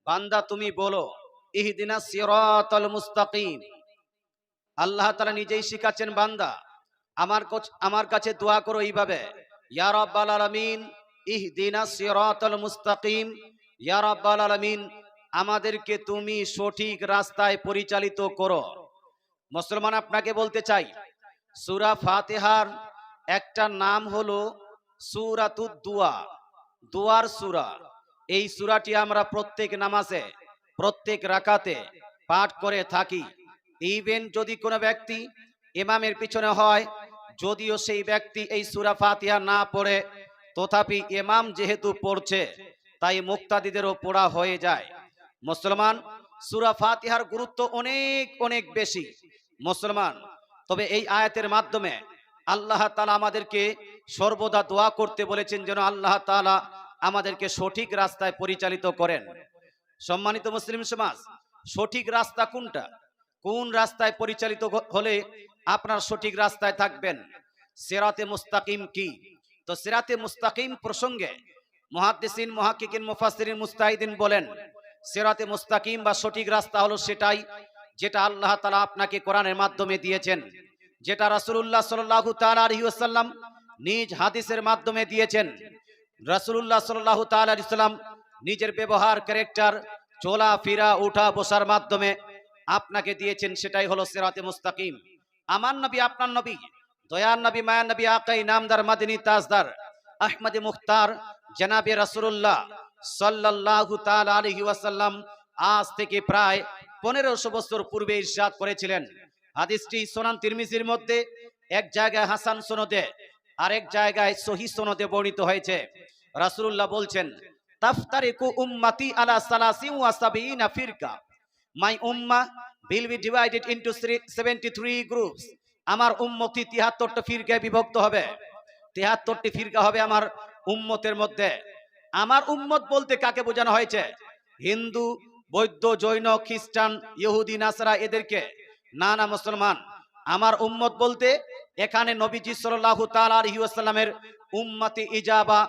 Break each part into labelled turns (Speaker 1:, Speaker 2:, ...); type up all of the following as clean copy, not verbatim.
Speaker 1: বান্দা তুমি বলো ইহদিনাস সিরাতাল মুস্তাকিম। আল্লাহ তাআলা নিজেই শিখাচ্ছেন, বান্দা আমার কাছে দোয়া করো এইভাবে, ইয়া রাব্বাল আলামিন ইহদিনাস সিরাতাল মুস্তাকিম। ইয়া রাব্বাল আলামিন, আমাদেরকে তুমি সঠিক রাস্তায় পরিচালিত করো। মুসলমান, আপনাকে বলতে চাই, সূরা ফাতিহার একটা নাম হলো সূরাতুদ দুয়া, দোয়ার সূরা। এই সূরাটি আমরা প্রত্যেক নামাজে, প্রত্যেক রাকাতে পাঠ করে থাকি। ইভেন যদি কোনো ব্যক্তি ইমামের পিছনে হয়, যদিও সেই ব্যক্তি এই সূরা ফাতিহা না পড়ে, তথাপি ইমাম যেহেতু পড়ছে তাই মুক্তাদিদেরও পড়া হয়ে যায়। মুসলমান, সূরা ফাতিহার গুরুত্ব অনেক অনেক বেশি মুসলমান। তবে এই আয়াতের মাধ্যমে আল্লাহ তাআলা আমাদেরকে সর্বদা দোয়া করতে বলেছেন, যেন আল্লাহ তাআলা আমাদেরকে সঠিক রাস্তায় পরিচালিত করেন। সম্মানিত মুসলিম সমাজ, সঠিক রাস্তা কোনটা? কোন রাস্তায় পরিচালিত হলে আপনার সঠিক রাস্তায় থাকবেন? সিরাতে মুস্তাকিম কি? তো সিরাতে মুস্তাকিম প্রসঙ্গে মুহাদ্দিসিন, মুহাক্কিকিন, মুফাসসিরিন, মুজতাহিদিন বলেন, সিরাতে মুস্তাকিম বা সঠিক রাস্তা হলো সেটাই যেটা আল্লাহ তাআলা আপনাকে কোরআনের মাধ্যমে দিয়েছেন, যেটা রাসূলুল্লাহ সাল্লাল্লাহু তাআলা আলাইহি ওয়াসাল্লাম নিজ হাদিসের মাধ্যমে দিয়েছেন। রাসূলুল্লাহ সাল্লাল্লাহু তাআলা আলাইহি ওয়াসাল্লাম নিজের ব্যবহার, ক্যারেক্টার, চলা ফিরা, উঠা বসার মাধ্যমে আপনাকে দিয়েছেন, সেটাই হলো সিরাতে মুস্তাকিম। আমার নবী, আপনার নবী, দয়ার নবী, মায়ার নবী, আকাই নামদার, মাদিনী তাজদার, আহমদে মুখতার, জনাবে রাসূলুল্লাহ সাল্লাল্লাহু তাআলা আলাইহি ওয়াসাল্লাম আজ থেকে প্রায় 1500 বছর পূর্বে ইরশাদ করেছিলেন। হাদিসটি সুনান তিরমিজির মধ্যে এক জায়গায় হাসান সনদে, আরেক জায়গায় সহিহ সনদে বর্ণিত হয়েছে। রাসূলুল্লাহ বলছেন, তাফতারিকু উম্মতি আলা 73 ফিরকা। মাই উম্মাহ will be divided into 73 groups. আমার উম্মতি 73টা ফিরকায় বিভক্ত হবে। 73টি ফিরকা হবে আমার উম্মতের মধ্যে। আমার উম্মত বলতে কাকে বোঝানো হয়েছে? হিন্দু, বৌদ্ধ, জৈন, খ্রিস্টান, ইহুদি, নাসারা এদেরকে না, না মুসলমান। আমার উম্মত বলতে এখানে নবীজি সাল্লাল্লাহু তাআলা আলাইহি ওয়াসাল্লামের উম্মতে ইজাবা,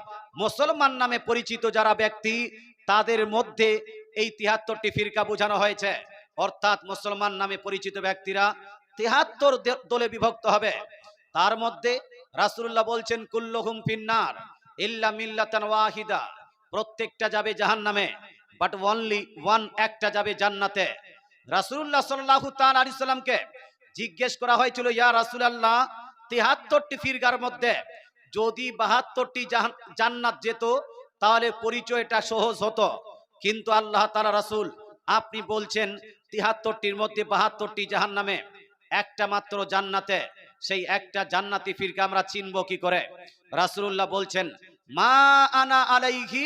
Speaker 1: মুসলমান নামে পরিচিত যারা ব্যক্তি, তাদের মধ্যে এই 73টি ফিরকা বোঝানো হয়েছে। অর্থাৎ মুসলমান নামে পরিচিত ব্যক্তিরা 73 দলে বিভক্ত হবে। তার মধ্যে রাসূলুল্লাহ বলছেন, কুল্লুহুম ফিন্নার ইল্লা মিল্লাতান ওয়াহিদা। প্রত্যেকটা যাবে জাহান্নামে, বাট অনলি ওয়ান, একটা যাবে জান্নাতে। রাসূলুল্লাহ সাল্লাল্লাহু তাআলা আলাইহি সাল্লামকে জিজ্ঞেস করা হয়েছিল, ইয়া রাসূলুল্লাহ, 73টি ফিরকার মধ্যে যদি 72টি জান্নাত যেত তাহলে পরিচয়টা সহজ হতো, কিন্তু আল্লাহ তাআলা রাসূল আপনি বলছেন 73টির মধ্যে 72টি জাহান্নামে, একটা মাত্র জান্নাতে। সেই একটা জান্নাতি ফিরকা আমরা চিনব কি করে? রাসূলুল্লাহ বলছেন, মা আনা আলাইহি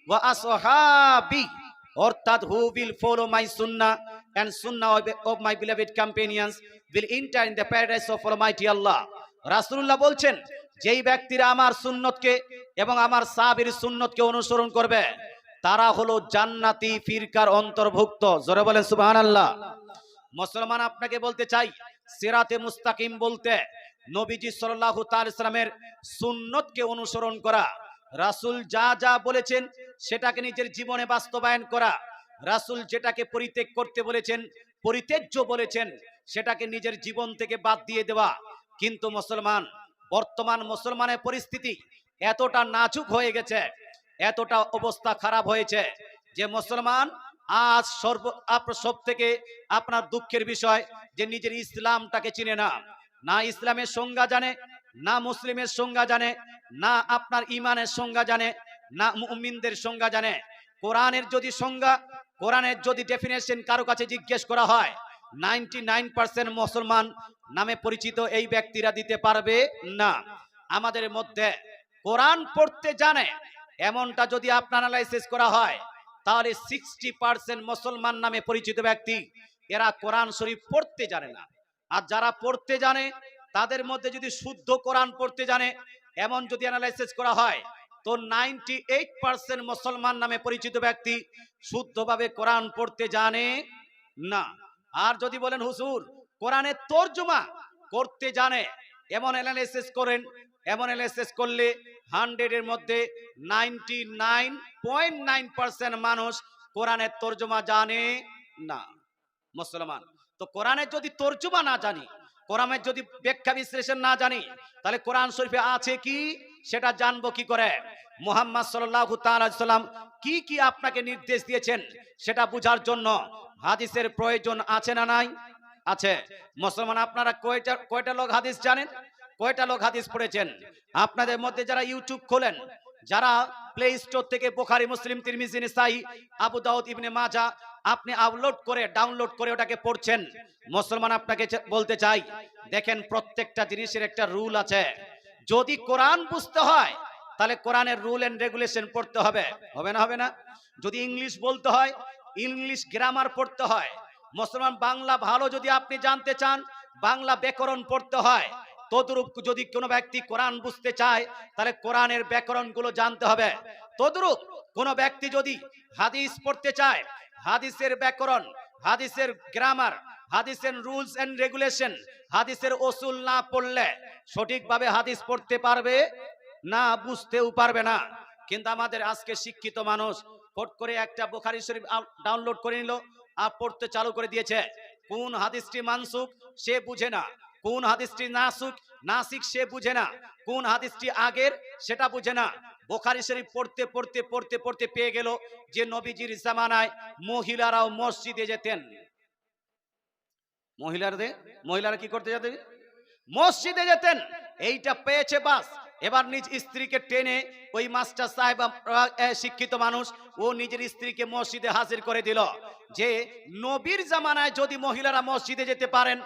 Speaker 1: ওয়া আসহাবি, অর্থাৎ হু উইল ফলো মাই সুন্নাহ এন্ড সুন্নাহ of my beloved companions will enter in the paradise of almighty Allah. রাসূলুল্লাহ বলছেন, যেই ব্যক্তিরা আমার সুন্নতকে এবং আমার সাহাবীর সুন্নতকে অনুসরণ করবে তারা হলো জান্নাতি ফিরকার অন্তর্ভুক্ত। জোরে বলেন সুবহানাল্লাহ। মুসলমান, আপনাকে বলতে চাই, সিরাতে মুস্তাকিম বলতে নবীজি সাল্লাল্লাহু তাআলা আলাইহি সাল্লামের সুন্নতকে অনুসরণ করা, রাসূল যা যা বলেছেন সেটাকে নিজের জীবনে বাস্তবায়ন করা, রাসূল যেটাকে পরিত্যাগ করতে বলেছেন, পরিত্যাজ্য বলেছেন, সেটাকে নিজের জীবন থেকে বাদ দিয়ে দেওয়া। কিন্তু মুসলমান, বর্তমান মুসলমানের পরিস্থিতি এতটা নাজুক হয়ে গেছে, এতটা অবস্থা খারাপ হয়েছে যে মুসলমান আজ সব থেকে আপনার দুঃখের বিষয় যে নিজের ইসলামটাকে চিনে না। না ইসলামের সংজ্ঞা জানে, না মুসলিমের সংজ্ঞা জানে, না আপনার ইমানের সংজ্ঞা জানে, না মুমিনদের সংজ্ঞা জানে। কোরআনের যদি সংজ্ঞা, কোরআনের যদি ডেফিনেশন কারো কাছে জিজ্ঞেস করা হয়, 99% মুসলমান নামে পরিচিত এই ব্যক্তিরা দিতে পারবে না। আমাদের মধ্যে কোরআন পড়তে জানে এমনটা যদি আপনার অ্যানালাইসিস করা হয়, তাহলে 60% মুসলমান নামে পরিচিত ব্যক্তি এরা কোরআন শরীফ পড়তে জানে না। আর যারা পড়তে জানে তাদের মধ্যে যদি শুদ্ধ কোরআন পড়তে জানে এমন যদি অ্যানালাইসিস করা হয়, তো 98% মুসলমান নামে পরিচিত ব্যক্তি শুদ্ধভাবে কোরআন পড়তে জানে না। আর যদি বলেন হুজুর কোরআনের তরজমা করতে জানে, এমন অ্যানালাইসিস করেন, এমন অ্যানালাইসিস করলে 100 এর মধ্যে 99.9% মানুষ কোরআনের তর্জমা জানে না মুসলমান। তো কোরআনের যদি তর্জমা না জানি, কোরআনের যদি ব্যাখ্যা বিশ্লেষণ না জানি, তাহলে কোরআন শরীফে আছে কি সেটা জানবো কি করে? মুহাম্মদ সাল্লাল্লাহু তাআলা আলাইহি সাল্লাম কি কি আপনাকে নির্দেশ দিয়েছেন সেটা বোঝার জন্য হাদিসের প্রয়োজন আছে না নাই? আছে। মুসলমান আপনারা কয়টা লোক হাদিস জানেন? কয়টা লোক হাদিস পড়েছেন? আপনাদের মধ্যে যারা ইউটিউব খোলেন, যারা প্লে স্টোর থেকে বুখারী, মুসলিম, তিরমিজি, নাসাই, আবু দাউদ, ইবনে মাজাহ আপনি ডাউনলোড করে ওটাকে পড়ছেন, মুসলমান আপনাকে বলতে চাই, দেখেন প্রত্যেকটা জিনিসের একটা রুল আছে। যদি কোরআন বুঝতে হয় তাহলে কোরআনের রুল এন্ড রেগুলেশন পড়তে হবে, হবে না? হবে না? যদি ইংলিশ বলতে হয়, ইংলিশ গ্রামার পড়তে হয়। মুসলমান বাংলা ভালো যদি আপনি জানতে চান, বাংলা ব্যাকরণ পড়তে হয়। তদ্রূপ যদি কোনো ব্যক্তি কোরআন বুঝতে চায় তাহলে কোরআনের ব্যাকরণগুলো জানতে হবে। তদ্রূপ কোনো ব্যক্তি যদি হাদিস পড়তে চায়, হাদিসের ব্যাকরণ, হাদিসের গ্রামার, হাদিসের রুলস এন্ড রেগুলেশন, হাদিসের উসুল না পড়লে সঠিকভাবে হাদিস পড়তে পারবে না, বুঝতেও পারবে না। কিন্তু আমাদের আজকে শিক্ষিত মানুষ ফট করে একটা বুখারী শরীফ ডাউনলোড করে নিল আর পড়তে চালু করে দিয়েছে। কোন হাদিসটি মানসুখ সে বুঝে না, কোন হাদিসটি নাসিক সে বুঝে না, কোন হাদিসটি আগের সেটা বুঝে না। বুখারী শরীফ পড়তে পড়তে পড়তে পড়তে পেয়ে গেল যে নবীজির জামানায় মহিলারাও মসজিদে যেতেন। মহিলারা কি করতে যেতেন? মসজিদে যেতেন। এইটা পেয়েছে, বাস এবার নিজ স্ত্রীকে টেনে ওই মাস্টার সাহেব শিক্ষিত মানুষ ও নিজের স্ত্রীকে মসজিদে হাজির করে দিল যে নবীর জামানায় যদি মহিলারা মসজিদে যেতে পারেন,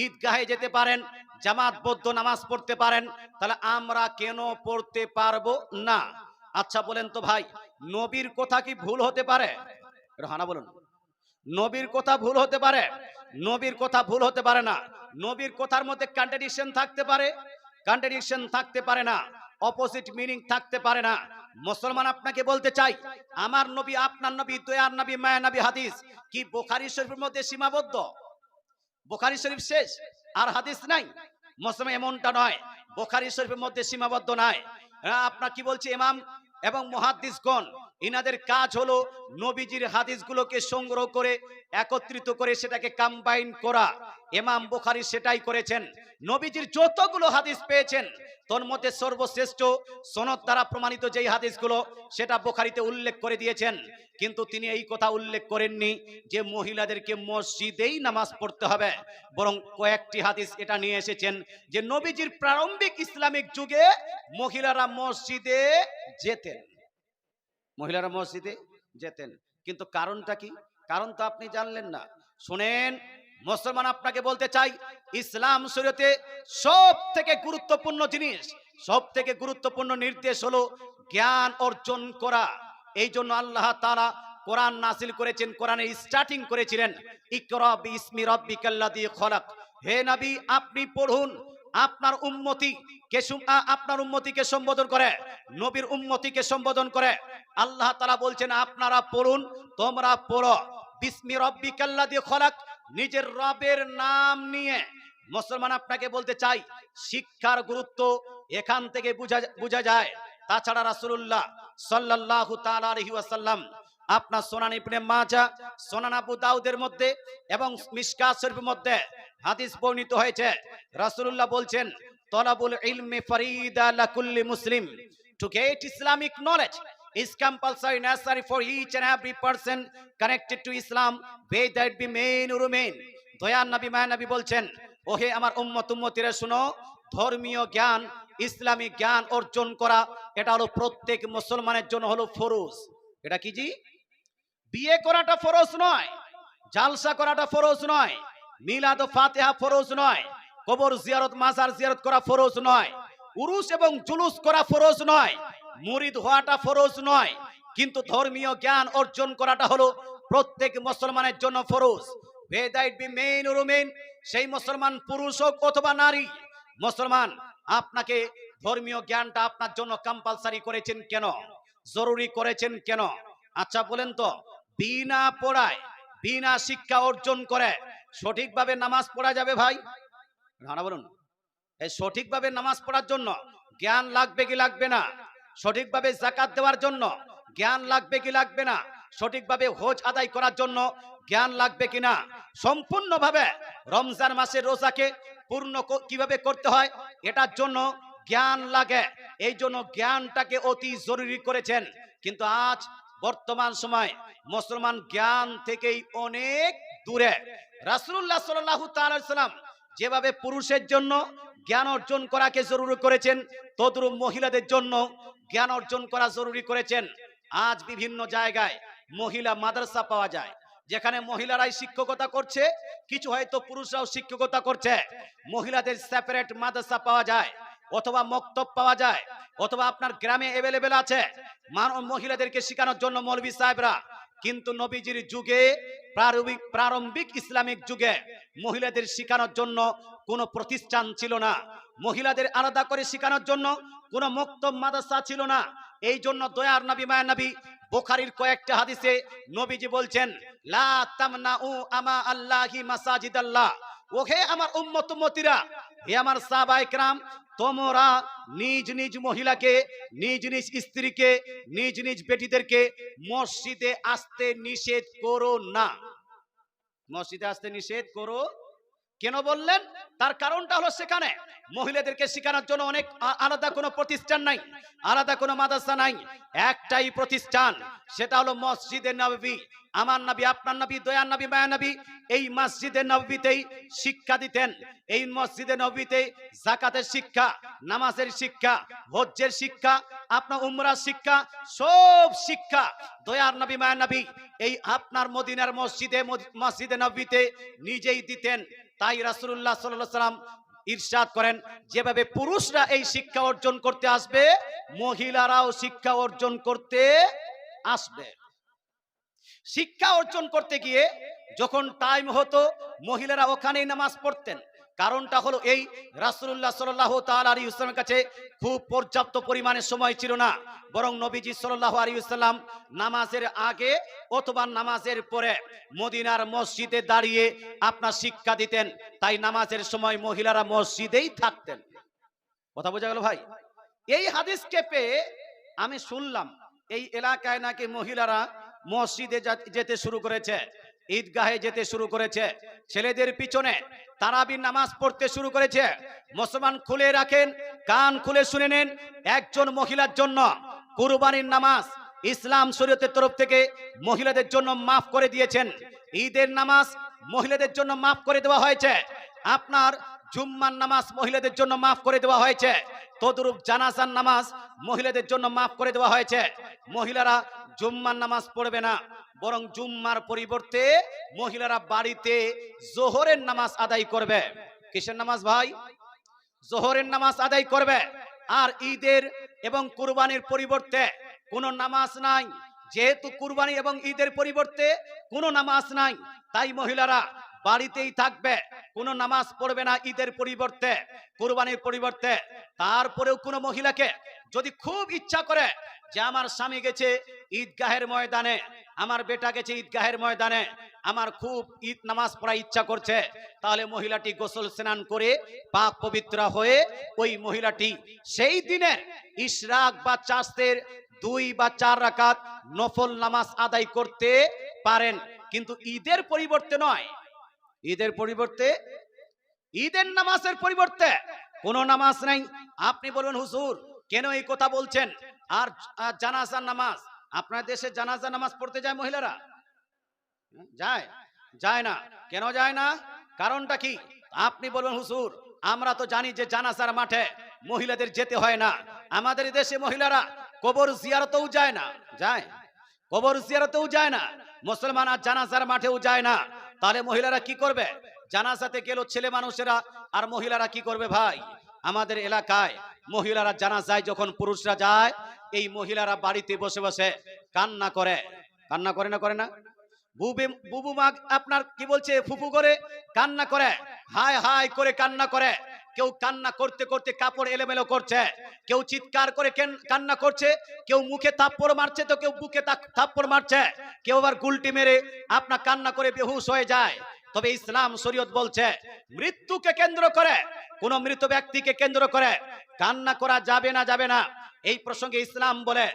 Speaker 1: ঈদগাহে যেতে পারেন, জামাতবদ্ধ নামাজ পড়তে পারেন, তাহলে আমরা কেন পড়তে পারবো না? আচ্ছা বলেন তো ভাই, নবীর কথা কি ভুল হতে পারে? হানা বলুন। নবীর কথা ভুল হতে পারে? নবীর কথা ভুল হতে পারে না। নবীর কথার মধ্যে কন্ট্রাডিকশন থাকতে পারে? কন্ট্রাডিকশন থাকতে পারে না, অপোজিট মিনিং থাকতে পারে না। মুসলমান আপনাকে বলতে চাই, আমার নবী, আপনার নবী, দয়ার নবী, মায়া নবী হাদিস কি বুখারী শরীফের মধ্যে সীমাবদ্ধ? বুখারী শরীফ শেষ আর হাদিস নাই? মুসলমান এমনটা নয়, বুখারী শরীফের মধ্যে সীমাবদ্ধ নয়। আপনার কি বলছে, ইমাম এবং মুহাদ্দিসগণ ইনাদের কাজ হলো নবীজির হাদিসগুলোকে সংগ্রহ করে একত্রিত করে সেটাকে কম্বাইন করা। ইমাম বুখারী সেটাই করেছেন। নবীজির যতগুলো হাদিস পেয়েছেন তোর মধ্যে সর্বশ্রেষ্ঠ সনদ দ্বারা প্রমাণিত যেই হাদিসগুলো সেটা বুখারীতে উল্লেখ করে দিয়েছেন। কিন্তু তিনি এই কথা উল্লেখ করেননি যে মহিলাদেরকে মসজিদেই নামাজ পড়তে হবে, বরং কয়েকটি হাদিস এটা নিয়ে এসেছেন যে নবীজির প্রারম্ভিক ইসলামিক যুগে মহিলারা মসজিদে যেতেন, মহিলারা মসজিদে যেতেন। কিন্তু কারণটা কি? কারণ তো আপনি জানলেন না। শুনেন মুসলমান, আপনাকে বলতে চাই, ইসলাম শরীয়তে সব থেকে গুরুত্বপূর্ণ জিনিস, সব থেকে গুরুত্বপূর্ণ নির্দেশ হলো জ্ঞান অর্জন করা। এই জন্য আল্লাহ তাআলা কোরআন নাযিল করেছেন, কোরআনের স্টার্টিং করেছিলেন ইকরা বিসমি রাব্বিকাল্লাযী খলাক। হে নবী, আপনি পড়ুন। আপনার উম্মতিকে সম্বোধন করে, নবীর উম্মতিকে সম্বোধন করে আল্লাহ তাআলা বলছেন আপনারা পড়ুন, তোমরা পড়ো। বিসমি রাব্বিকাল্লাযী খলাক, নিজের রবের নাম নিয়ে। মুসলমান আপনাকে বলতে চাই, শিক্ষার গুরুত্ব এখান থেকে বোঝা যায়। তাছাড়া রাসূলুল্লাহ সাল্লাল্লাহু তাআলা আলাইহি ওয়াসাল্লাম আপনার সুনান ইবনে মাজাহ, সুনান আবু দাউদের মধ্যে এবং মিশকাত শরীফের মধ্যে হাদিস বর্ণিত হয়েছে। রাসূলুল্লাহ বলছেন, তলাবুল ইলমি ফারিদা লাকুল্লি মুসলিম। To get Islamic knowledge is compulsory necessary for each and every person connected to Islam, whether it be men or women. দয়ার নবী, মায়া নবী বলছেন, ওহে আমার উম্মতিরা শুনো, ধর্মীয় জ্ঞান, ইসলামিক জ্ঞান অর্জন করা এটা হলো প্রত্যেক মুসলমানের জন্য হলো ফরজ। এটা কি জি? বিয়ে করাটা ফরজ নয়, জালসা করাটা ফরজ নয়, মিলাদ ও ফাতিহা ফরজ নয়, কবর জিয়ারত, মাজার জিয়ারত করা ফরজ নয়, উরুস এবং জুলুস করা ফরজ নয়, মুরিদ হওয়াটা ফরজ নয়। কিন্তু ধর্মীয় জ্ঞান অর্জন করাটা হলো প্রত্যেক মুসলমানের জন্য ফরজ। whether it be men or women, সেই মুসলমান পুরুষ হোক অথবা নারী। মুসলমান আপনাকে ধর্মীয় জ্ঞানটা আপনার জন্য কম্পালসারি করেছেন কেন, জরুরি করেছেন কেন? আচ্ছা বলেন তো, বিনা পড়ায়, বিনা শিক্ষা অর্জন করে সঠিকভাবে নামাজ পড়া যাবে ভাই? না বলুন। এই সঠিকভাবে নামাজ পড়ার জন্য জ্ঞান লাগবে কি লাগবে না? সঠিকভাবে যাকাত দেওয়ার জন্য জ্ঞান লাগবে কি লাগবে না? সঠিকভাবে হজ আদায় করার জন্য জ্ঞান লাগবে কিনা, সম্পূর্ণভাবে রমজান মাসের রোজাকে পূর্ণ কিভাবে করতে হয় এটার জন্য জ্ঞান লাগে। এই জন্য জ্ঞানটাকে অতি জরুরি করেছেন। কিন্তু আজ বর্তমান সময় মুসলমান জ্ঞান থেকেই অনেক দূরে। রাসূলুল্লাহ সাল্লাল্লাহু তাআলা আলাইহি সাল্লাম যেভাবে পুরুষের জন্য জ্ঞান অর্জন করাকে জরুরি করেছেন, তদ্রূপ মহিলাদের জন্য জ্ঞান অর্জন করা জরুরি করেছেন। আজ বিভিন্ন জায়গায় মহিলা মাদ্রাসা পাওয়া যায়, যেখানে মহিলারাই শিক্ষকতা করছে, কিছু হয়তো পুরুষরাও শিক্ষকতা করছে। মহিলাদের সেপারেট মাদ্রাসা পাওয়া যায়, অথবা মক্তব পাওয়া যায়, অথবা আপনার গ্রামে অ্যাভেলেবেল আছে মহিলাদেরকে শেখানোর জন্য মৌলভী সাহেবরা। কিন্তু নবীজির যুগে, প্রারম্ভিক ইসলামিক যুগে মহিলাদের শেখানোর জন্য কোনো প্রতিষ্ঠান ছিল না, মহিলাদের আলাদা করে শেখানোর জন্য কোনো মক্তব মাদ্রাসা ছিল না। এই জন্য দয়ার নবী মায়ের নবী বুখারীর কয়েকটা হাদিসে নবীজি বলছেন, লা তামনাউ আমা আল্লাহি মাসাজিদাল্লাহ, ওহে আমার উম্মত উম্মতিরা, হে আমার সাহাবায়ে কেরাম, তোমরা নিজ নিজ মহিলাকে, নিজ নিজ স্ত্রীকে, নিজ নিজ বেটিদেরকে মসজিদে আসতে নিষেধ করো না। মসজিদে আসতে নিষেধ করো কেন বললেন? তার কারণটা হলো সেখানে মহিলাদেরকে শেখানোর জন্য অনেক আলাদা কোনো প্রতিষ্ঠান নাই, আলাদা কোনো মাদ্রাসা নাই, একটাই প্রতিষ্ঠান, সেটা হলো মসজিদে নববী। আমার নবী, আপনার নবী, দয়ার নবী, মায়া নবী এই মসজিদে নববীতেই শিক্ষা দিতেন। এই মসজিদে নববীতে যাকাতের শিক্ষা, নামাজের শিক্ষা, হজ্জের শিক্ষা, আপনার উমরার শিক্ষা, সব শিক্ষা দয়ার নবী মায়া নবী এই আপনার মদিনার মসজিদে নববীতে নিজেই দিতেন। তাই রাসূলুল্লাহ সাল্লাল্লাহু আলাইহি ওয়াসাল্লাম ইরশাদ করেন, যেভাবে পুরুষরা এই শিক্ষা অর্জন করতে আসবে, মহিলারাও শিক্ষা অর্জন করতে আসবে। শিক্ষা অর্জন করতে গিয়ে যখন টাইম হতো, মহিলারা ওখানেই নামাজ পড়তেন। কারণটা হলো এই, রাসূলুল্লাহ সাল্লাল্লাহু তাআলা আলাইহি ওয়াসাল্লামের কাছে খুব পর্যাপ্ত পরিমাণে সময় ছিল না, বরং নবীজি সাল্লাল্লাহু আলাইহি ওয়াসাল্লাম নামাজের আগে অথবা নামাজের পরে মদিনার মসজিদে দাঁড়িয়ে আপনার শিক্ষা দিতেন। তাই নামাজের সময় মহিলারা মসজিদেই থাকতেন। কথা বোঝা গেল ভাই? এই হাদিসকে পেয়ে আমি শুনলাম এই এলাকায় নাকি মহিলারা মসজিদে যেতে শুরু করেছে, ঈদগাহে যেতে শুরু করেছে, ছেলেদের পিছনে তারাবির নামাজ পড়তে শুরু করেছে। মুসলমান খুলে রাখেন, কান খুলে শুনে নেন, একজন মহিলার জন্য কুরবানির নামাজ ইসলাম শরীয়তের তরফ থেকে মহিলাদের জন্য মাফ করে দিয়েছেন। ঈদের নামাজ মহিলাদের জন্য মাফ করে দেওয়া হয়েছে। আপনার জুম্মার নামাজ মহিলাদের জন্য মাফ করে দেওয়া হয়েছে। তদরূপ জানাজার নামাজ মহিলাদের জন্য মাফ করে দেওয়া হয়েছে। মহিলারা জুম্মার নামাজ পড়বে না, বরং জুম্মার পরিবর্তে মহিলারা বাড়িতে জোহরের নামাজ আদায় করবে। কিসের নামাজ ভাই? জোহরের নামাজ আদায় করবে। আর ঈদের এবং কুরবানির পরিবর্তে কোনো নামাজ নাই। যেহেতু কুরবানি এবং ঈদের পরিবর্তে কোনো নামাজ নাই, তাই মহিলারা বাড়িতেই থাকবে, কোনো নামাজ পড়বে না ঈদের পরিবর্তে, কুরবানির পরিবর্তে। তারপরেও কোনো মহিলাকে যদি খুব ইচ্ছা করে যে আমার স্বামী গেছে ঈদগাহের ময়দানে, আমার বেটা গেছে ঈদগাহের ময়দানে, আমার খুব ঈদ নামাজ পড়ার ইচ্ছা করছে, তাহলে মহিলাটি গোসল স্নান করে পাক পবিত্র হয়ে ওই মহিলাটি সেই দিনের ইশরাক বা চাঁদের 2 বা 4 রাকাত নফল নামাজ আদায় করতে পারেন। কিন্তু ঈদের পরিবর্তে নয়, ঈদের পরিবর্তে, ঈদের নামাজের পরিবর্তে কোনো নামাজ নাই। আপনি বলবেন হুজুর কেন এই কথা বলছেন? আর জানাজার নামাজ, আপনার দেশে জানাজার নামাজ পড়তে যায় মহিলারা? যায়? যায় না। কেন যায় না? কারণটা কি? আপনি বলবেন হুজুর আমরা তো জানি যে জানাজার মাঠে মহিলাদের যেতে হয় না। আমাদের দেশে মহিলারা কবর জিয়ারতেও যায় না। যায়? কবর জিয়ারতেও যায় না, মুসলমান আর জানাজার মাঠেও যায় না। তাহলে মহিলারা কি করবে? জানাজাতে গেল ছেলে মানুষেরা, আর মহিলারা কি করবে ভাই? আমাদের এলাকায় মহিলারা জানাজায় যখন পুরুষরা যায়, এই মহিলারা বাড়িতে বসে বসে কান্না করে। কান্না করে না? করে না? বুবু মা আপনার কি বলছে, ফুফু করে কান্না করে, হায় হায় করে কান্না করে। কেউ কান্না করতে করতে কাপড় এলোমেলো করছে, কেউ চিৎকার করে কান্না করছে, কেউ মুখে থাপ্পড় মারছে, তো কেউ বুকে থাপ্পড় মারছে, কেউ আবার গুলটি মেরে আপনার কান্না করে বেহুশ হয়ে যায়। তবে ইসলাম শরীয়ত বলছে মৃত্যুকে কেন্দ্র করে, কোন মৃত ব্যক্তিকে কেন্দ্র করে কান্না করা যাবে না, যাবে না। এই প্রসঙ্গে ইসলাম বলে,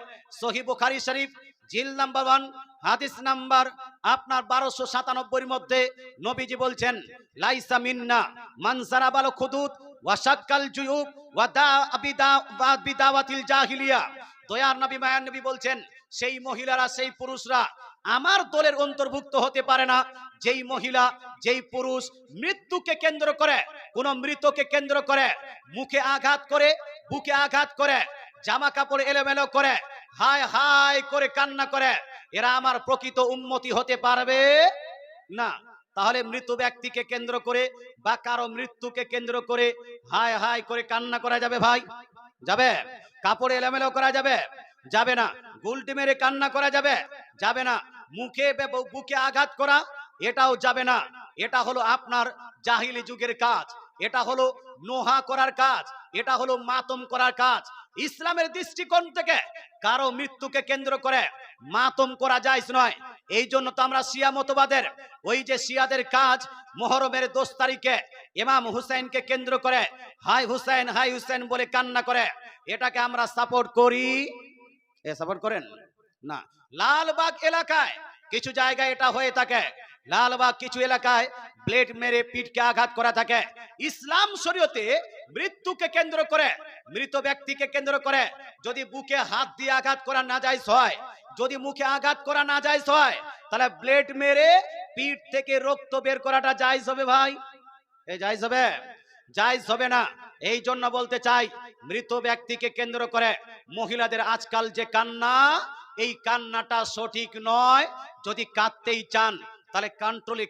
Speaker 1: সহিহ বুখারী শরীফ জিল নাম্বার 1 হাদিস নাম্বার আপনার 1297 এর মধ্যে নবীজি বলছেন লাইসা মিন্না মান সারাবাল খুদুদ ওয়া শাক্কাল জুয়ুব ওয়া বিদাওয়াতিল জাহিলিয়া। দয়ার নবী মায়ার নবী বলছেন সেই মহিলারা সেই পুরুষরা আমার দলের অন্তর্ভুক্ত হতে পারে না যেই মহিলা যেই পুরুষ মৃত্যুকে কেন্দ্র করে, কোন মৃতকে কেন্দ্র করে মুখে আঘাত করে, বুকে আঘাত করে, জামা কাপড় এলোমেলো করে, হায় হায় করে কান্না করে, এরা আমার প্রকৃত উম্মতি হতে পারবে না। তাহলে মৃত ব্যক্তিকে কেন্দ্র করে বা কারো মৃত্যুকে কেন্দ্র করে হায় হায় করে কান্না করা যাবে ভাই? যাবে? কাপড় এলোমেলো করা যাবে? যাবে না। গুলটি মেরে কান্না করা যাবে? যাবে না। মুখে বুকে আঘাত করা এটাও যাবে না। এটা হলো আপনার জাহিলি যুগের কাজ, এটা হলো নোহা করার কাজ, এটা হলো মাতম করার কাজ। ইসলামের দৃষ্টিকোণ থেকে কারো মৃত্যুকে কেন্দ্র করে মাতম করা জায়েজ নয়। এই জন্য তো আমরা শিয়া মতবাদের ওই যে শিয়াদের কাজ মুহররমের 10 তারিখে ইমাম হুসাইনকে কেন্দ্র করে হাই হুসাইন বলে কান্না করে, এটাকে আমরা সাপোর্ট করি? সাপোর্ট করেন না। লালবাগ এলাকায় কিছু জায়গায় এটা হয়ে থাকে, লালবাগ কিছু এলাকায় ব্লেড মেরে পিঠকে আঘাত করা থাকে। ইসলাম শরীয়তে মৃত্যুকে কেন্দ্র করে, মৃত ব্যক্তিকে কেন্দ্র করে যদি বুকে হাত দিয়ে আঘাত করা না জায়েজ হয়, যদি মুখে আঘাত করা না জায়েজ হয়, তাহলে ব্লেড মেরে পিঠ থেকে রক্ত বের করাটা জায়েজ হবে ভাই? জায়েজ হবে? জায়েজ হবে না। এই জন্য বলতে চাই মৃত ব্যক্তিকে কেন্দ্র করে মহিলাদের আজকাল যে কান্না, এই কান্নাটা সঠিক নয়। যদি কাঁদতেই চান তাহলে কন্ট্রোলে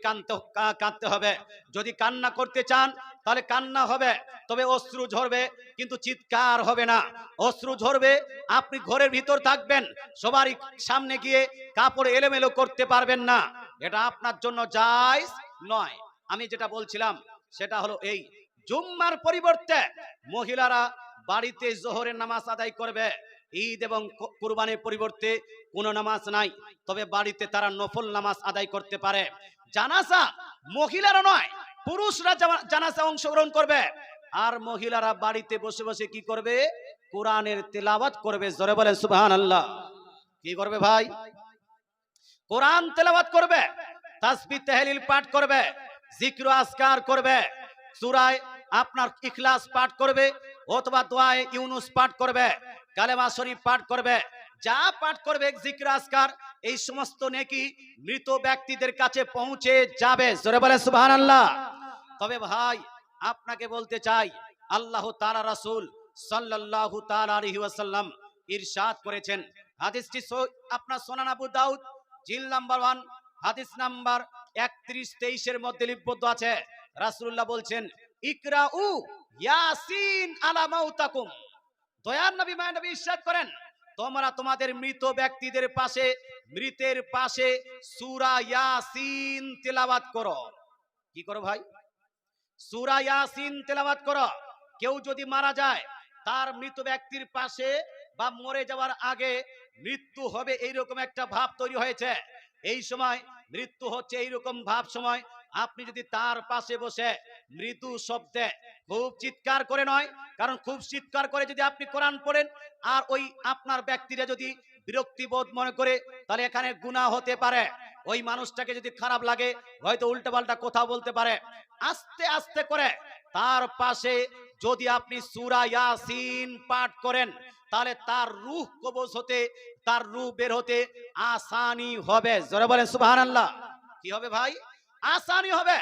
Speaker 1: কাঁদতে হবে, যদি কান্না করতে চান তাহলে কান্না হবে, তবে অশ্রু ঝরবে কিন্তু চিৎকার হবে না। অশ্রু ঝরবে, আপনি ঘরের ভিতর থাকবেন, সবারই সামনে গিয়ে কাপড় এলোমেলো করতে পারবেন না, এটা আপনার জন্য জায়েজ নয়। আমি যেটা বলছিলাম সেটা হলো এই, জুম্মার পরিবর্তে মহিলারা বাড়িতে জোহরের নামাজ আদায় করবে। ঈদ এবং কুরবানির পরিবর্তে কোনো নামাজ নাই, তবে বাড়িতে তারা নফল নামাজ আদায় করতে পারে। জানাজা মহিলারা নয়, পুরুষরা জানাজা অংশগ্রহণ করবে, আর মহিলারা বাড়িতে বসে বসে কি করবে? কোরআনের তেলাওয়াত করবে। জোরে বলেন সুবহানাল্লাহ। কি করবে ভাই? কোরআন তেলাওয়াত করবে, তাসবিহ তাহলিল পাঠ করবে, জিক্র আজকার করবে, সূরা আপনার ইখলাস পাঠ করবে অথবা দোয়া ইউনুস পাঠ করবে, কালেমা শরীফ পাঠ করবে, যা পাঠ করবে জিক্র আজকার, এই সমস্ত নেকি মৃত ব্যক্তিদের কাছে পৌঁছে যাবে। জোরে বলেন সুবহানাল্লাহ। তবে ভাই আপনাকে বলতে চাই, আল্লাহ তাআলা রাসূল সাল্লাল্লাহু তাআলা আলাইহি ওয়াসাল্লাম ইরশাদ করেছেন, হাদিসটি আপনার সুনান আবু দাউদ জিল নাম্বার 1 হাদিস নাম্বার 31-23 এর মধ্যে লিপিবদ্ধ আছে। রাসূলুল্লাহ বলছেন ইকরাউ ইয়াসিন আলা মাউতাকুম। দয়ার নবী মায়ের নবী ইরশাদ করেন, তোমরা তোমাদের মৃত ব্যক্তিদের পাশে, মৃতের পাশে সূরা ইয়াসিন তেলাওয়াত করো। কি করো ভাই? সূরা ইয়াসিন তেলাওয়াত করো। কেউ যদি মারা যায়, তার মৃত ব্যক্তির পাশে বা মরে যাওয়ার আগে মৃত্যু হবে এইরকম একটা ভাব তৈরি হয়েছে, এই সময় মৃত্যু হচ্ছে এইরকম ভাব সময় আপনি যদি তার পাশে বসে মৃদু শব্দে খুব চিৎকার করে নয়, কারণ খুব চিৎকার করে যদি আপনি কোরআন পড়েন আর ওই আপনার ব্যক্তিরা যদি বিরক্তিবোধ মনে করে, তাহলে এখানে গুনাহ হতে পারে। ওই মানুষটাকে যদি খারাপ লাগে হয়তো উল্টাপাল্টা কথা বলতে পারে। আস্তে আস্তে করে তার পাশে যদি আপনি সূরা ইয়াসিন পাঠ করেন, তাহলে তার রূহ কবজ হতে, তার রূহ বের হতে আসানি হবে। জোরে বলেন সুবহানাল্লাহ। কি হবে ভাই? আসানি হবে।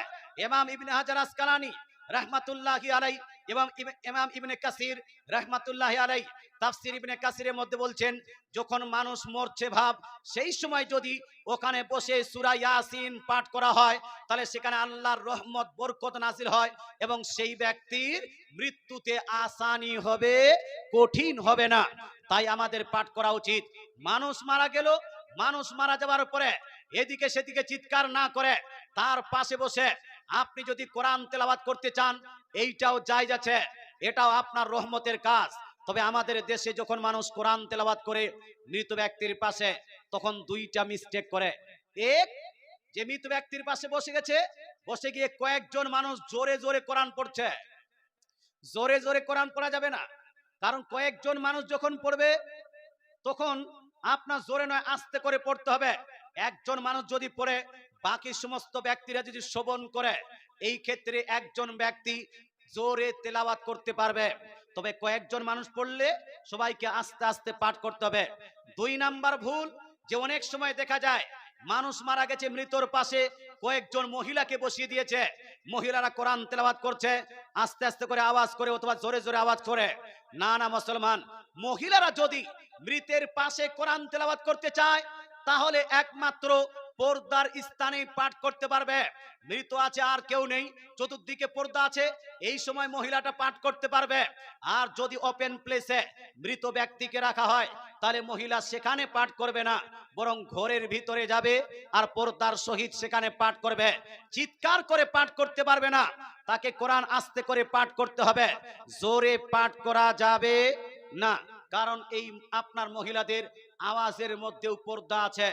Speaker 1: ইমাম ইবনে হাজার আসকালানী রাহমাতুল্লাহি আলাইহি এবং ইমাম ইবনে কাসির রাহমাতুল্লাহি আলাইহি তাফসীর ইবনে কাসিরের মধ্যে বলছেন, যখন মানুষ মরছে ভাব, সেই সময় যদি ওখানে বসে সূরা ইয়াসিন পাঠ করা হয়, তাহলে সেখানে আল্লাহর রহমত বরকত নাজিল হয় এবং সেই ব্যক্তির মৃত্যুতে আসানি হবে, কঠিন হবে না। তাই আমাদের পাঠ করা উচিত। মানুষ মারা গেল, মানুষ মারা যাওয়ার পরে এদিকে সেদিকে চিৎকার না করে তার পাশে বসে আপনি যদি কোরআন তেলাওয়াত করতে চান, এইটাও জায়েজ আছে, এটাও আপনার রহমতের কাজ। তবে আমাদের দেশে যখন মানুষ কোরআন তেলাওয়াত করে মৃত ব্যক্তির পাশে, তখন দুইটা মিস্টেক করে। এক, যে মৃত ব্যক্তির পাশে বসে গেছে, বসে গিয়ে কয়েকজন মানুষ জোরে জোরে কোরআন পড়ছে। জোরে জোরে কোরআন পড়া যাবে না, কারণ কয়েকজন মানুষ যখন পড়বে তখন আপনার জোরে নয়, আস্তে করে পড়তে হবে। একজন মানুষ যদি পড়ে, বাকি সমস্ত ব্যক্তিরা যদি শ্রবণ করে, এই ক্ষেত্রে একজন ব্যক্তি জোরে তেলাওয়াত করতে পারবে। তবে কয়েকজন মানুষ পড়লে সবাইকে আস্তে আস্তে পাঠ করতে হবে। 2 নাম্বার ভুল, যে অনেক সময় দেখা যায় মানুষ মারা গেছে, মৃতর পাশে কয়েকজন মহিলাকে বসিয়ে দিয়েছে, মহিলারা কোরআন তেলাওয়াত করছে আস্তে আস্তে করে আওয়াজ করে অথবা জোরে জোরে আওয়াজ করে। না না মুসলমান, মহিলারা যদি মৃতের পাশে কোরআন তেলাওয়াত করতে চায় তাহলে একমাত্র পর্দার স্থানে পাঠ করতে পারবে। মৃত আছে আর কেউ নেই, চতুর্দিকে পর্দা আছে, এই সময় মহিলাটা পাঠ করতে পারবে। আর যদি ওপেন প্লেসে মৃত ব্যক্তিকে রাখা হয় তাহলে মহিলা সেখানে পাঠ করবে না, বরং ঘরের ভিতরে যাবে আর পর্দার সহিত সেখানে পাঠ করবে। চিৎকার করে পাঠ করতে পারবে না, তাকে কোরআন আস্তে করে পাঠ করতে হবে, জোরে পাঠ করা যাবে না। কারণ এই আপনার মহিলাদের আওয়াজের মধ্যেও পর্দা আছে।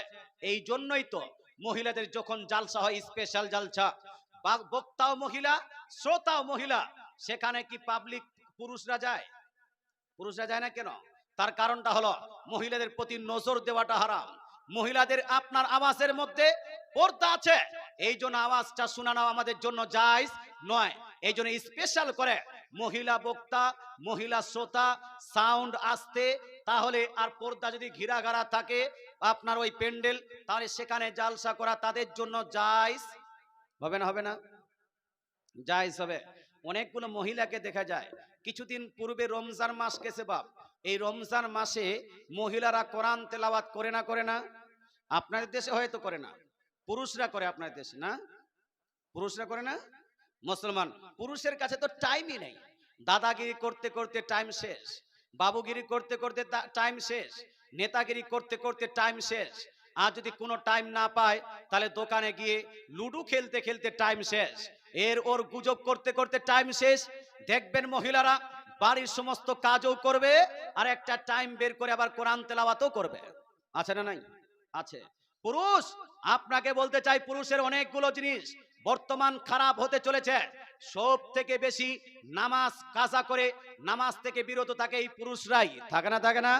Speaker 1: এই জন্যই তো মহিলাদের যখন জালসা হয়, স্পেশাল জালসা, বক্তাও মহিলা, শ্রোতাও মহিলা, সেখানে কি পাবলিক পুরুষরা যায়? পুরুষরা যায় না কেন? তার কারণটা হলো মহিলাদের প্রতি নজর দেওয়াটা হারাম। মহিলাদের আপনার আওয়াজের মধ্যে পর্দা আছে, এই জন্য আওয়াজটা শোনানো আমাদের জন্য জায়েজ নয়। এই জন্য স্পেশাল করে মহিলা বক্তা, মহিলা শ্রোতা, সাউন্ড আসতে, তাহলে আর পর্দা যদি ঘিরাঘারা থাকে আপনার ওই প্যান্ডেল, তাহলে সেখানে জালসা করা তাদের জন্য জায়েজ হবে না? হবে না? জায়েজ হবে। অনেকগুলো মহিলাকে দেখা যায়, কিছুদিন পূর্বে রমজান মাস গেছে বাপ, এই রমজান মাসে মহিলারা কোরআন তেলাওয়াত করে না? করে না? আপনাদের দেশে হয়তো করে না, পুরুষরা করে আপনাদের দেশে, না? পুরুষরা করে না? মুসলমান পুরুষের কাছে তো টাইমই নেই, দাদাগিরি করতে করতে টাইম শেষ, বাবুগিরি করতে করতে টাইম শেষ, নেতাগিরি করতে করতে টাইম শেষ। আর যদি কোনো টাইম না পায় তাহলে দোকানে গিয়ে লুডো খেলতে খেলতে টাইম শেষ, এর ওর গুজব করতে করতে টাইম শেষ। দেখবেন মহিলারা বাড়ির সমস্ত কাজও করবে আর একটা টাইম বের করে আবার কোরআন তেলাওয়াতও করবে। আছে না নাই? আছে। পুরুষ, আপনাকে বলতে চাই, পুরুষের অনেকগুলো জিনিস বর্তমান খারাপ হতে চলেছে। সব থেকে বেশি নামাজ কাজা করে নামাজ থেকে বিরত থাকে এই পুরুষরাই, থাকে না? থাকে না?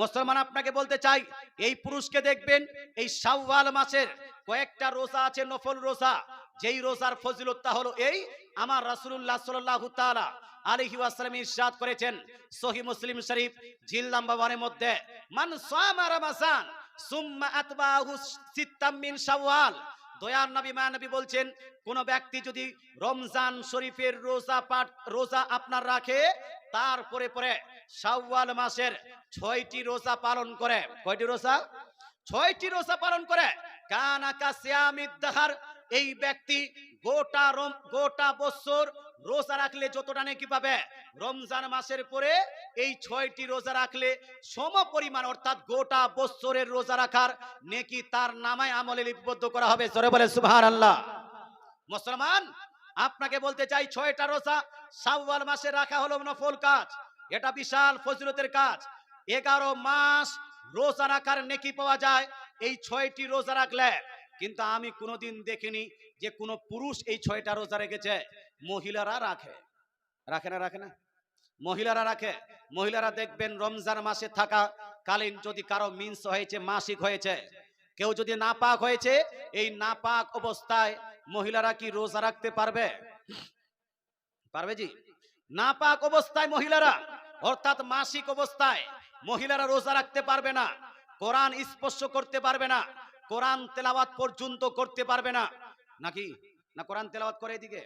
Speaker 1: মুসলমান আপনাকে বলতে চাই, এই পুরুষকে দেখবেন এই শাওয়াল মাসের কয়েকটা রোজা আছে, নফল রোজা, যেই রোজার ফজিলতটা হলো এই, আমার রাসূলুল্লাহ সাল্লাল্লাহু তাআলা আলাইহি ওয়াসাল্লাম ইরশাদ করেছেন সহিহ মুসলিম শরীফ জিল নাম্বার 1 এর মধ্যে, মান সামা রমাজান সুম্মা আতবাহু সিত্তাম মিন শাওয়াল। দয়ার নবী মানবী বলছেন, কোন ব্যক্তি যদি রমজান শরীফের রোজা আপনার রাখে, তারপরে পরে শাওয়াল মাসের 6টি রোজা পালন করে। কয়টি রোজা? 6টি রোজা পালন করে। কানা কাসিয়ামিদ দাহার, এই ব্যক্তি গোটা বছর রোজা রাখলে যতটা নেকি পাবে, রমজান মাসের পরে এই 6টি রোজা রাখলে সম পরিমাণ, অর্থাৎ গোটা বছরের রোজা রাখার নেকি তার নামায় আমলে লিপিবদ্ধ করা হবে। জোরে বলে সুবহানাল্লাহ। মুসলমান আপনাকে বলতে চাই, 6টা রোজা শাওয়াল মাসে রাখা হলো নফল কাজ, এটা বিশাল ফজিলতের কাজ। 11 মাস রোজা রাখার নেকি পাওয়া যায় এই 6টি রোজা রাখলে। কিন্তু আমি কোনোদিন দেখিনি যে কোনো পুরুষ এই 6টা রোজা রেখেছে। মহিলারা রাখে, রাখে না? রাখে না? মহিলারা রাখে। মহিলারা দেখবেন রমজান মাসে থাকা কালীন যদি কারো মিন্স হয়েছে, মাসিক হয়েছে, কেউ যদি নাপাক হয়েছে, এই নাপাক অবস্থায় মহিলারা কি রোজা রাখতে পারবে? পারবে জি? নাপাক অবস্থায় মহিলারা, অর্থাৎ মাসিক অবস্থায় মহিলারা রোজা রাখতে পারবে না, কোরআন স্পর্শ করতে পারবে না, কোরআন তেলাওয়াত পর্যন্ত করতে পারবে না। নাকি না? কোরআন তেলাওয়াত করে, এদিকে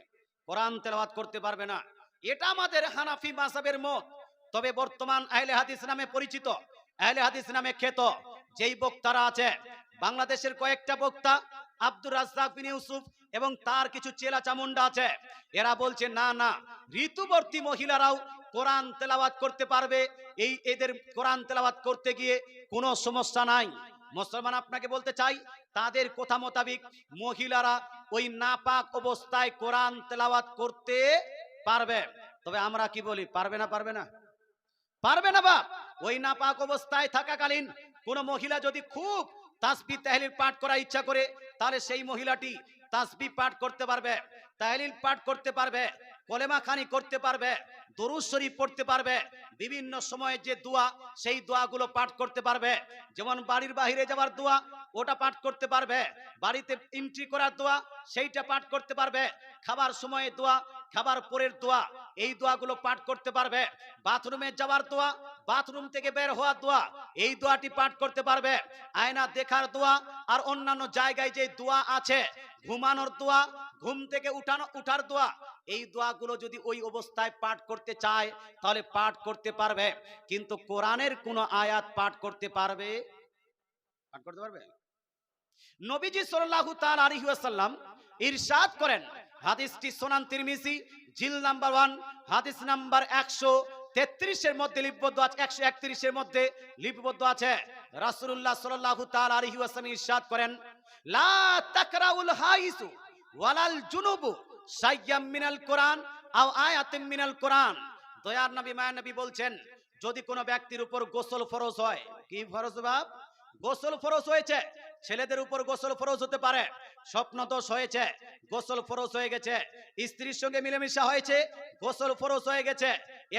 Speaker 1: কোরআন তেলাওয়াত করতে পারবে না। এটা আমাদের হানাফি মাযহাবের মত। তবে বর্তমান আহলে হাদিস নামে পরিচিত, আহলে হাদিস নামে খ্যাত যেই বক্তারা আছে, বাংলাদেশের কয়েকটা বক্তা, আব্দুর রাজ্জাক বিন ইউসুফ এবং তার কিছু চেলা চামুন্ডা আছে, এরা বলছে না না, ঋতুবর্তী মহিলারাও কোরআন তেলাওয়াত করতে পারবে, এদের কোরআন তেলাওয়াত করতে গিয়ে কোনো সমস্যা নাই। মুসলমান আপনাকে বলতে চাই, তাদের কথা মোতাবেক মহিলারা ওই নাপাক অবস্থায় কোরআন তেলাওয়াত করতে পারবে। তবে আমরা কি বলি, পারবে না? পারবে না? পারবে না বাপ। ওই নাপাক অবস্থায় থাকাকালীন কোন মহিলা যদি খুব তাসবিহ তাহলিল পাঠ করার ইচ্ছা করে, তাহলে সেই মহিলাটি তাসবিহ পাঠ করতে পারবে, তাহলিল পাঠ করতে পারবে, কলেমা খানি করতে পারবে। দরুদ শরীফ পড়তে পারবে, বিভিন্ন সময়ে যে দোয়া সেই দোয়াগুলো পাঠ করতে পারবে। যেমন বাড়ির বাইরে যাওয়ার দোয়া ওটা পাঠ করতে পারবে, বাড়িতে এন্ট্রি করার দোয়া সেইটা পাঠ করতে পারবে, খাবার সময়ে দোয়া, খাবার পরের দোয়া এই দোয়াগুলো পাঠ করতে পারবে, বাথরুমে যাওয়ার দোয়া, বাথরুম থেকে বের হওয়ার দোয়া এই দোয়াটি পাঠ করতে পারবে, আয়না দেখার দোয়া আর অন্যান্য জায়গায় যে দোয়া আছে, ঘুমানোর দোয়া, ঘুম থেকে উঠার দোয়া এই দোয়াগুলো যদি ওই অবস্থায় পাঠ করতে চায় তাহলে পাঠ করতে পারবে। কিন্তু কোরআনের কোন আয়াত পাঠ করতে পারবে? পাঠ করতে পারবে? নবীজি সাল্লাল্লাহু তাআলা আলাইহি ওয়াসাল্লাম ইরশাদ করেন, হাদিসটি সুনান তিরমিজি জিল নাম্বার 1 হাদিস নাম্বার 133 এর মধ্যে লিপিবদ্ধ আছে, 131 এর মধ্যে লিপিবদ্ধ আছে। রাসূলুল্লাহ সাল্লাল্লাহু তাআলা আলাইহি ওয়াসাল্লাম ইরশাদ করেন, লা তাকরাউল হাইসু ওয়ালাল জুনুবু শাইয়্যাম মিনাল কোরআন আও আয়াতিম মিনাল কোরআন। দয়ার নবী মায়ার নবী বলছেন, যদি কোনো ব্যক্তির উপর গোসল ফরজ হয়, কি ফরজ বাপ? গোসল ফরজ হয়েছে, ছেলেদের উপর গোসল ফরজ হতে পারে, স্বপ্ন দোষ হয়েছে গোসল ফরজ হয়ে গেছে, স্ত্রীর সঙ্গে মিলেমিশা হয়েছে গোসল ফরজ হয়ে গেছে,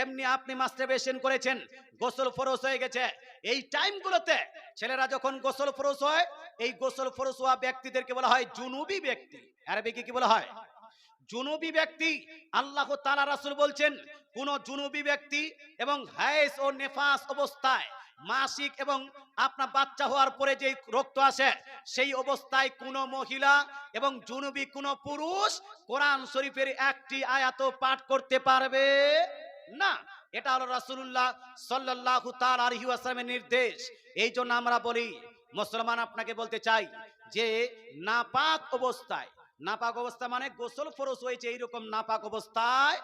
Speaker 1: এমনি আপনি মাস্টারবেশন করেছেন গোসল ফরজ হয়ে গেছে, এই টাইমগুলোতে ছেলেরা যখন গোসল ফরজ হয়, এই গোসল ফরজ হওয়া ব্যক্তিদেরকে বলা হয় জুনুবি ব্যক্তি। আরবিতে কি বলা হয়? জুনুবি ব্যক্তি। আল্লাহ তাআলা রাসূল বলছেন, কোন জুনুবি ব্যক্তি এবং হায়েজ ও নেফাস অবস্থায়, মাসিক এবং আপনার বাচ্চা হওয়ার পরে যে রক্ত আসে সেই অবস্থায় কোন মহিলা এবং জুনুবি কোন পুরুষ কোরআন শরীফের একটি আয়াতও পাঠ করতে পারবে না। এটা হলো রাসূলুল্লাহ সাল্লাল্লাহু তাআলা আলাইহি ওয়াসাল্লামের নির্দেশ। এই জন্য আমরা বলি, মুসলমান আপনাকে বলতে চাই যে নাপাক অবস্থায়, নাপাক অবস্থা মানে গোসল ফরজ হয়েছে এইরকম নাপাক অবস্থায়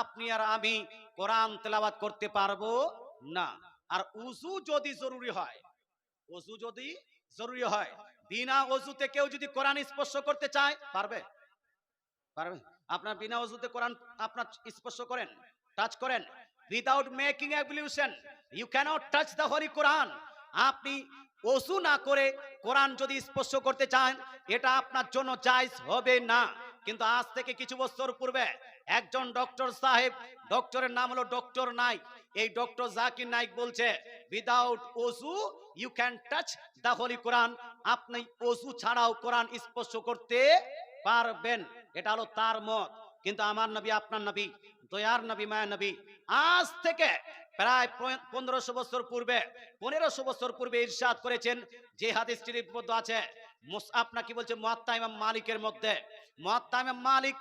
Speaker 1: আপনি আর আমি কোরআন তেলাওয়াত করতে পারবো না। আর উযু যদি জরুরি হয়, ওযু যদি জরুরি হয়, বিনা ওযুতে কেউ যদি কোরআন স্পর্শ করতে চায় পারবে? পারবে? আপনার বিনা ওযুতে কোরআন আপনার স্পর্শ করেন, টাচ করেন, without making ablution you cannot touch the holy Quran. আপনি ওযু না করে কোরআন যদি স্পর্শ করতে চান এটা আপনার জন্য জায়েজ হবে না। কিন্তু আজ থেকে কিছু বছর পূর্বে একজন ডক্টর সাহেব, ডক্টরের নাম হলো ডক্টর নাইক, এই ডক্টর জাকির নাইক বলছে, উইদাউট ওযু you can touch the holy Quran. আপনি ওযু ছাড়াও কোরআন স্পর্শ করতে পারবেন, এটা হলো তার মত। কিন্তু আমার নবী, আপনার নবী, দয়ার নবী, মায়ার নবী আজ থেকে প্রায় 1500 বছর পূর্বে, 1500 বছর পূর্বে ইরশাদ করেছেন, যে হাদিসটি লিপিবদ্ধ আছে মুসআব কি বলছে, মুয়াত্তা ইমাম মালিকের মধ্যে, মুয়াত্তা ইমাম মালিক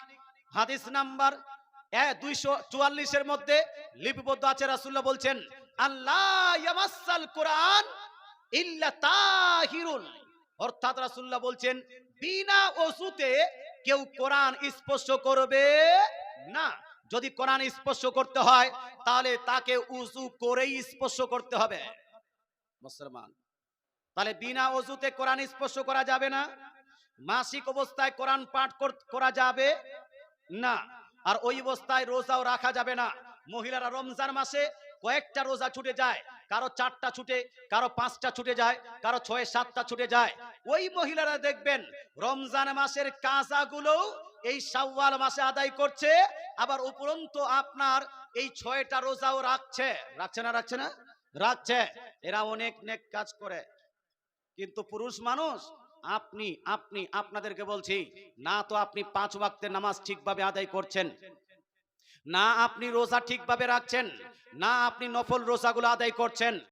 Speaker 1: হাদিস নাম্বার 244 এর মধ্যে লিপিবদ্ধ আছে। রাসূলুল্লাহ বলছেন, আল্লাহ ইয়ামাসাল কোরআন ইল্লা তাহিরুন, অর্থাৎ রাসূলুল্লাহ বলছেন বিনা ওযুতে কেউ কোরআন স্পর্শ করবে না। যদি কোরআন স্পর্শ করতে হয় তাহলে তাকে উযু করেই স্পর্শ করতে হবে মুসলমান। তাহলে বিনা ওযুতে কোরআন স্পর্শ করা যাবে না, মাসিক অবস্থায় কোরআন পাঠ করা যাবে না, আর ওই অবস্থায় রোজাও রাখা যাবে না। মহিলারা রমজান মাসে কয়েকটা রোজা ছুটে যায়, কারো 4টা ছুটে, কারো 5টা ছুটে যায়, কারো 6-7টা ছুটে যায়। ওই মহিলারা দেখবেন রমজান মাসের কাজাগুলো এই শাওয়াল মাসে আদায় করছে, আবার উপরন্তু আপনার এই 6টা রোজাও রাখছে। রাখছে না? রাখছে না? রাখছে। এরা অনেক নেক কাজ করে। কিন্তু পুরুষ মানুষ আপনাদেরকে বলছি, না তো আপনি 5 ওয়াক্তের নামাজ ঠিকভাবে আদায় করছেন, না আপনি রোজা ঠিকভাবে রাখছেন, না আপনি নফল রোজাগুলো আদায় করছেন।